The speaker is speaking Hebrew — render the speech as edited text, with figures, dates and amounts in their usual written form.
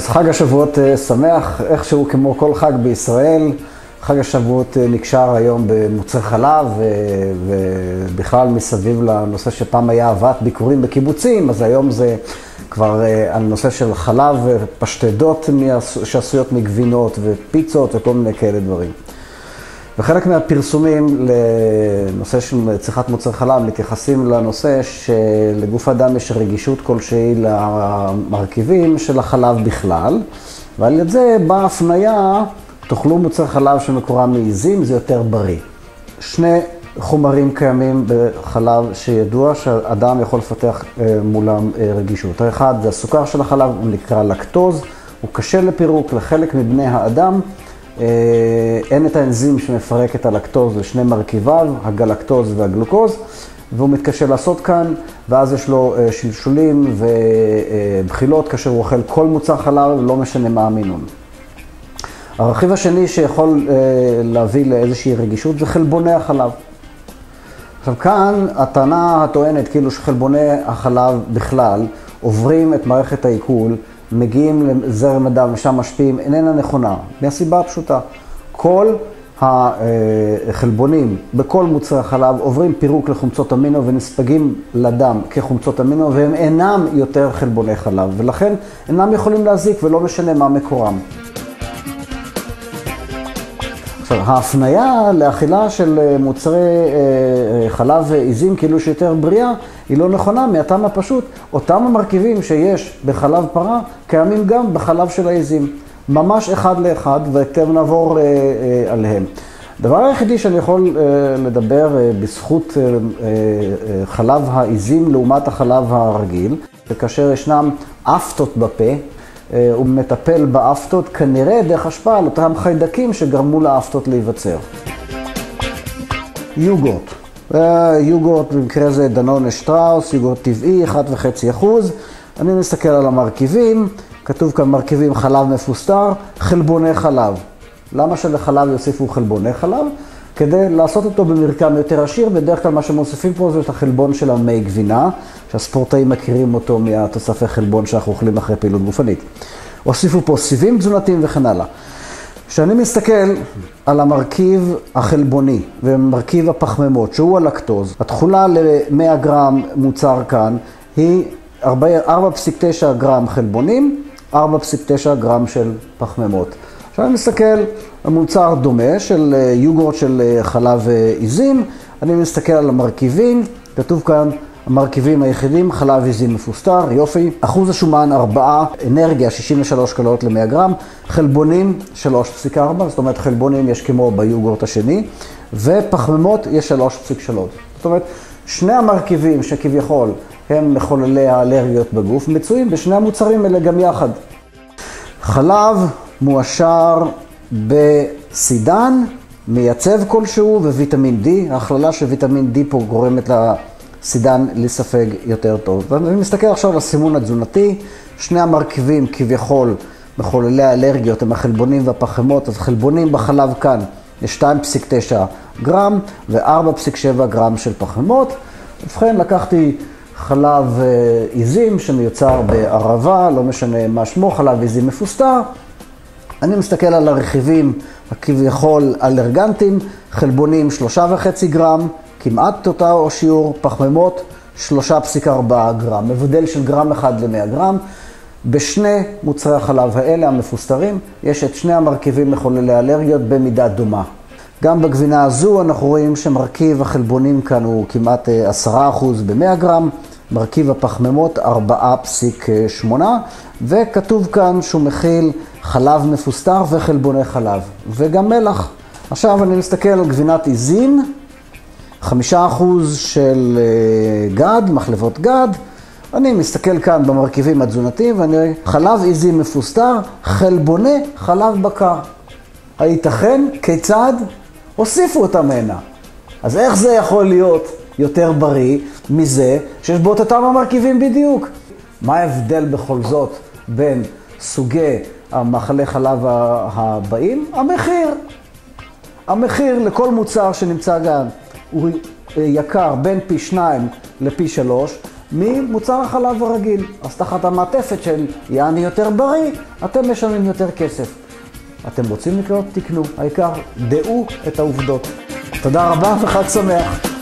אז חג השבועות שמח, איכשהו כמו כל חג בישראל. חג השבועות נקשר היום במוצרי חלב, ובכלל מסביב לנושא שפעם היה אהבת ביקורים בקיבוצים, אז היום זה כבר על נושא של חלב ופשטדות שעשויות מגבינות ופיצות וכל מיני כאלה דברים. וחלק מהפרסומים לנושא של צריכת מוצרי חלב מתייחסים לנושא שלגוף האדם יש רגישות כלשהי למרכיבים של החלב בכלל, ועל ידי זה באה הפניה, תאכלו מוצרי חלב שמקורם מעיזים, זה יותר בריא. שני חומרים קיימים בחלב שידוע שאדם יכול לפתח מולם רגישות. האחד זה הסוכר של החלב, הוא נקרא לקטוז, הוא קשה לפירוק לחלק מבני האדם. אין את האנזים שמפרק את הלקטוז לשני מרכיביו, הגלקטוז והגלוקוז, והוא מתקשה לעשות כאן, ואז יש לו שלשולים ובחילות כאשר הוא אוכל כל מוצר חלב, לא משנה מה המינון. הרכיב השני שיכול להביא לאיזושהי רגישות זה חלבוני החלב. עכשיו כאן הטענה הטוענת כאילו שחלבוני החלב בכלל עוברים את מערכת העיכול, מגיעים לזרם הדם ושם משפיעים, איננה נכונה, מהסיבה הפשוטה. כל החלבונים בכל מוצרי החלב עוברים פירוק לחומצות אמינו ונספגים לדם כחומצות אמינו, והם אינם יותר חלבוני חלב, ולכן אינם יכולים להזיק ולא משנה מה מקורם. עכשיו, ההפניה לאכילה של מוצרי חלב ועיזים כאילו שיותר בריאה, היא לא נכונה מהטעם הפשוט. אותם המרכיבים שיש בחלב פרה קיימים גם בחלב של העיזים. ממש אחד לאחד, וכתב נעבור עליהם. הדבר היחידי שאני יכול לדבר בזכות חלב העיזים לעומת החלב הרגיל, וכאשר ישנם אפטות בפה, הוא מטפל באפטות כנראה דרך השפעה על אותם חיידקים שגרמו לאפטות להיווצר. יוגורט. יוגורט במקרה זה דנון שטראוס, יוגורט טבעי, 1.5%. אני מסתכל על המרכיבים, כתוב כאן מרכיבים חלב מפוסטר, חלבוני חלב. למה שלחלב יוסיפו חלבוני חלב? כדי לעשות אותו במרקם יותר עשיר, בדרך כלל מה שמוסיפים פה זה את החלבון של המי גבינה, שהספורטאים מכירים אותו מהתוספי חלבון שאנחנו אוכלים אחרי פעילות גופנית. הוסיפו פה סיבים תזונתיים וכן הלאה. כשאני מסתכל על המרכיב החלבוני ומרכיב הפחמימות, שהוא הלקטוז, התכולה ל-100 גרם מוצר כאן היא 4.9 גרם חלבונים, 4.9 גרם של פחמימות. עכשיו אני מסתכל על מוצר דומה של יוגורט של חלב עיזים, אני מסתכל על המרכיבים, כתוב כאן המרכיבים היחידים, חלב עיזים מפוסטר, יופי, אחוז השומן 4, אנרגיה 63 קלוריות ל-100 גרם, חלבונים 3.4, זאת אומרת חלבונים יש כמו ביוגורט השני, ופחמימות יש 3.3. זאת אומרת, שני המרכיבים שכביכול הם מחוללי האלרגיות בגוף, מצויים בשני המוצרים האלה גם יחד. חלב מועשר בסידן, מייצב כלשהו וויטמין D. ההכללה של ויטמין D פה גורמת לסידן לספג יותר טוב. ואני מסתכל עכשיו על הסימון התזונתי, שני המרכיבים כביכול מחוללי האלרגיות הם החלבונים והפחמימות, אז חלבונים בחלב כאן יש 2.9 גרם ו4.7 גרם של פחמימות. ובכן לקחתי חלב עיזים שמיוצר בערבה, לא משנה מה שמו, חלב עיזים מפוסטר. אני מסתכל על הרכיבים הכביכול אלרגנטיים, חלבונים 3.5 גרם, כמעט אותו שיעור, פחמימות 3.4 גרם, מבדל של גרם אחד ל-100 גרם. בשני מוצרי החלב האלה המפוסטרים יש את שני המרכיבים מחוללי אלרגיות במידה דומה. גם בגבינה הזו אנחנו רואים שמרכיב החלבונים כאן הוא כמעט 10% ב-100 גרם, מרכיב הפחמימות 4.8, וכתוב כאן שהוא מכיל חלב מפוסטר וחלבוני חלב, וגם מלח. עכשיו אני מסתכל על גבינת עיזים, 5% של גד, מחלבות גד. אני מסתכל כאן במרכיבים התזונתיים ואני רואה חלב עיזים מפוסטר, חלבוני חלב בקר. הייתכן? כיצד? הוסיפו אותם הנה. אז איך זה יכול להיות יותר בריא מזה שיש בו את אותם המרכיבים בדיוק? מה ההבדל בכל זאת בין סוגי המאכלי חלב הבאים? המחיר לכל מוצר שנמצא כאן הוא יקר בין פי 2 לפי 3, ממוצר החלב הרגיל. אז תחת המעטפת של יעני יותר בריא, אתם משלמים יותר כסף. אתם רוצים לקנות? תקנו. העיקר, דעו את העובדות. תודה רבה וחג שמח.